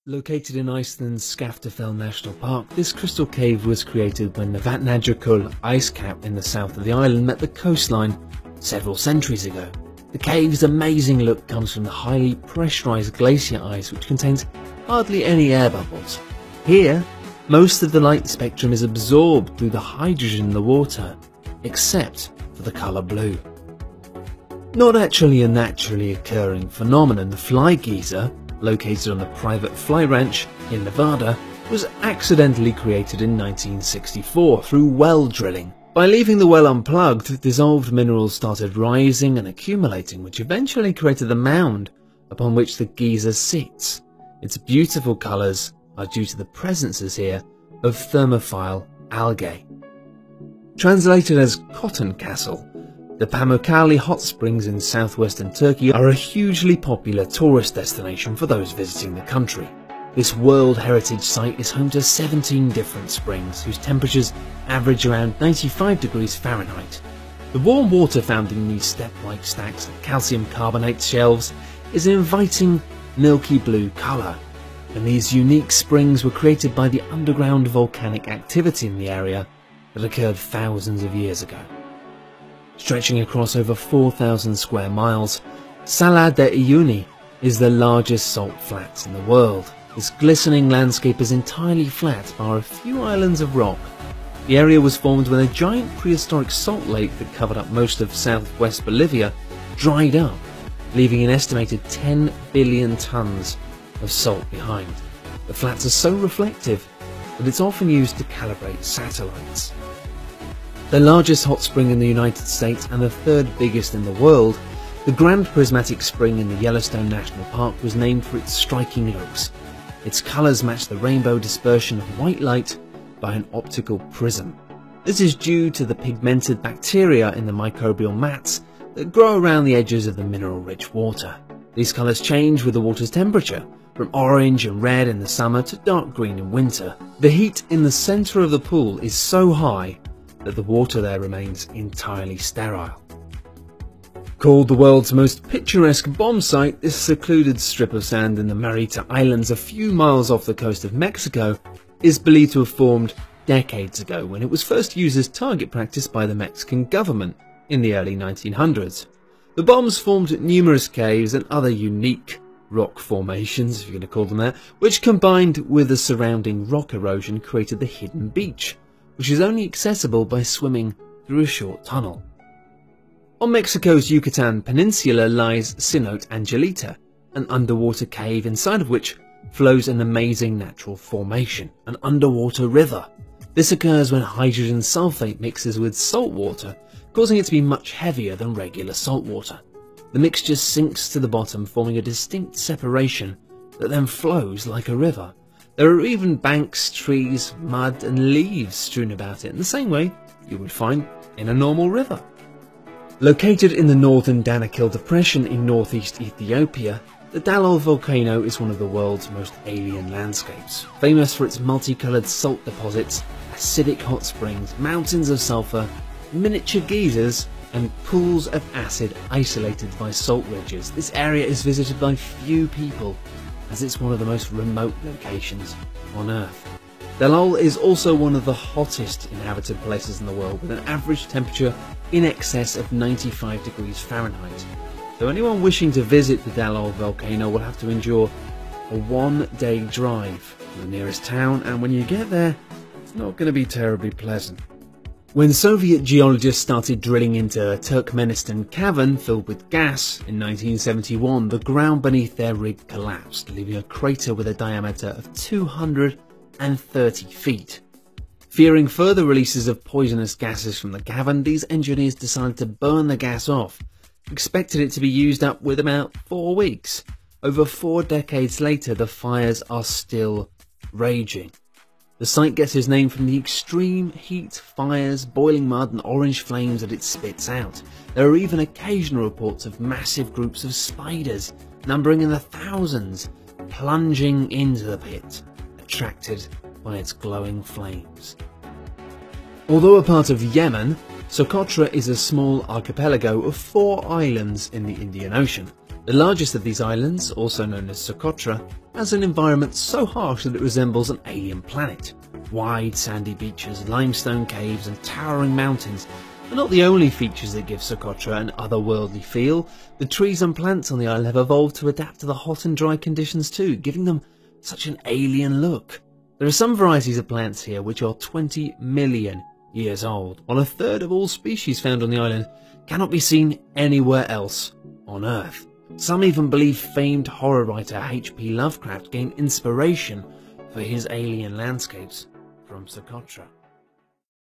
Located in Iceland's Skaftafell National Park, this crystal cave was created when the Vatnajökull ice cap in the south of the island met the coastline several centuries ago. The cave's amazing look comes from the highly pressurized glacier ice, which contains hardly any air bubbles. Here, most of the light spectrum is absorbed through the hydrogen in the water, except for the colour blue. Not actually a naturally occurring phenomenon, the FlyGeyser, located on the private fly ranch in Nevada, was accidentally created in 1964 through well drilling. By leaving the well unplugged, dissolved minerals started rising and accumulating, which eventually created the mound upon which the geyser sits. Its beautiful colours are due to the presences here of thermophile algae. Translated as Cotton Castle, the Pamukkale hot springs in southwestern Turkey are a hugely popular tourist destination for those visiting the country. This World Heritage Site is home to 17 different springs, whose temperatures average around 95 degrees Fahrenheit. The warm water found in these step-like stacks of calcium carbonate shelves is an inviting milky blue colour, and these unique springs were created by the underground volcanic activity in the area that occurred thousands of years ago. Stretching across over 4,000 square miles, SalarDeUyuni is the largest salt flats in the world. This glistening landscape is entirely flat, bar a few islands of rock. The area was formed when a giant prehistoric salt lake that covered up most of southwest Bolivia dried up, leaving an estimated 10 billion tons of salt behind. The flats are so reflective that it's often used to calibrate satellites. The largest hot spring in the United States and the third biggest in the world, the GrandPrismaticSpring in the Yellowstone National Park was named for its striking looks. Its colours match the rainbow dispersion of white light by an optical prism. This is due to the pigmented bacteria in the microbial mats that grow around the edges of the mineral-rich water. These colours change with the water's temperature, from orange and red in the summer to dark green in winter. The heat in the centre of the pool is so high that the water there remains entirely sterile. Called the world's most picturesque bomb site, this secluded strip of sand in the Marieta Islands a few miles off the coast of Mexico is believed to have formed decades ago, when it was first used as target practice by the Mexican government in the early 1900s. The bombs formed numerous caves and other unique rock formations, if you're going to call them that, which combined with the surrounding rock erosion created the hidden beach, which is only accessible by swimming through a short tunnel. On Mexico's Yucatan Peninsula lies Cenote Angelita, an underwater cave inside of which flows an amazing natural formation, an underwater river. This occurs when hydrogen sulfate mixes with salt water, causing it to be much heavier than regular salt water. The mixture sinks to the bottom, forming a distinct separation that then flows like a river. There are even banks, trees, mud and leaves strewn about it in the same way you would find in a normal river. Located in the northern Danakil Depression in northeast Ethiopia, the DallolVolcano is one of the world's most alien landscapes, famous for its multicoloured salt deposits, acidic hot springs, mountains of sulphur, miniature geysers and pools of acid isolated by salt ridges. This area is visited by few people, as it's one of the most remote locations on Earth. Dallol is also one of the hottest inhabited places in the world, with an average temperature in excess of 95 degrees Fahrenheit. So anyone wishing to visit the Dallol volcano will have to endure a one-day drive to the nearest town, and when you get there, it's not going to be terribly pleasant. When Soviet geologists started drilling into a Turkmenistan cavern filled with gas in 1971, the ground beneath their rig collapsed, leaving a crater with a diameter of 230 feet. Fearing further releases of poisonous gases from the cavern, these engineers decided to burn the gas off, expected it to be used up within about 4 weeks. Over 4 decades later, the fires are still raging. The site gets its name from the extreme heat, fires, boiling mud and orange flames that it spits out. There are even occasional reports of massive groups of spiders, numbering in the thousands, plunging into the pit, attracted by its glowing flames. Although a part of Yemen, Socotra is a small archipelago of 4 islands in the Indian Ocean. The largest of these islands, also known as Socotra, has an environment so harsh that it resembles an alien planet. Wide sandy beaches, limestone caves and towering mountains are not the only features that give Socotra an otherworldly feel. The trees and plants on the island have evolved to adapt to the hot and dry conditions too, giving them such an alien look. There are some varieties of plants here which are 20 million years old, while a third of all species found on the island cannot be seen anywhere else on Earth. Some even believe famed horror writer H.P. Lovecraft gained inspiration for his alien landscapes from Socotra.